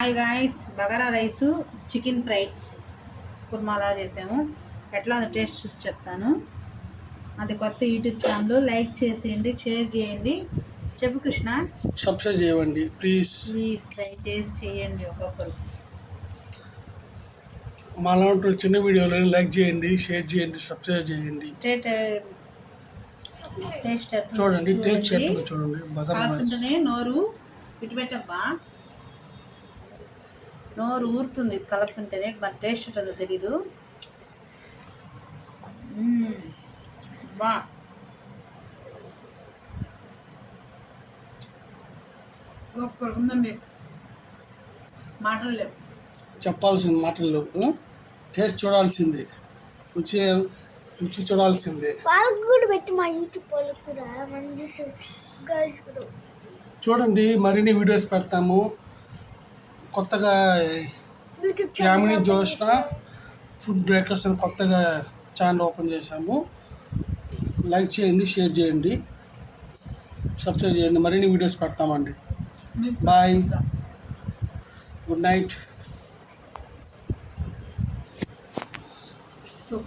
Hi guys, bagara rice chicken fry కుర్మాలా చేసాము. ఎట్లా టేస్ట్ చూసి చెప్తాను. అది కొత్త యూట్యూబ్ ఛానల్, లైక్ చేసేయండి, షేర్ చేయండి. చెప్పు కృష్ణ. సబ్స్క్రైబ్ చేయండి ప్లీజ్. దయచేసి చేయండి. ఒక్కొక్కరు మాలాంటి చిన్న వీడియోలను లైక్ చేయండి, షేర్ చేయండి, సబ్స్క్రైబ్ చేయండి. టేస్ట్ చూడండి, టేస్ట్ చెప్పండి. చూడండి, బగారా రైస్. నోరు ఇటు పెట్టబ్బా, నోరు ఊరుతుంది కలుపుతుంటేనే. మన టేస్ట్ ఉంటుందో తెలీదు. బా సూపర్ ఉందండి. మాటలు లేవు, చెప్పాల్సిన మాటలు. టేస్ట్ చూడాల్సిందే, రుచి రుచి చూడాల్సిందే. వాళ్ళకు కూడా పెట్టి మా యూట్యూబ్ వాళ్ళకు కూడా మనం చూసి గర్ల్స్ కూడా చూడండి, మరిన్ని వీడియోస్ పెడతాము. కొత్తగా YouTube Yamini Jyoshna food breakers అని కొత్తగా ఛానల్ ఓపెన్ చేశాము. లైక్ చేయండి, షేర్ చేయండి, సబ్స్క్రైబ్ చేయండి. మరిన్ని వీడియోస్ పెడతామండి. Bye, good night.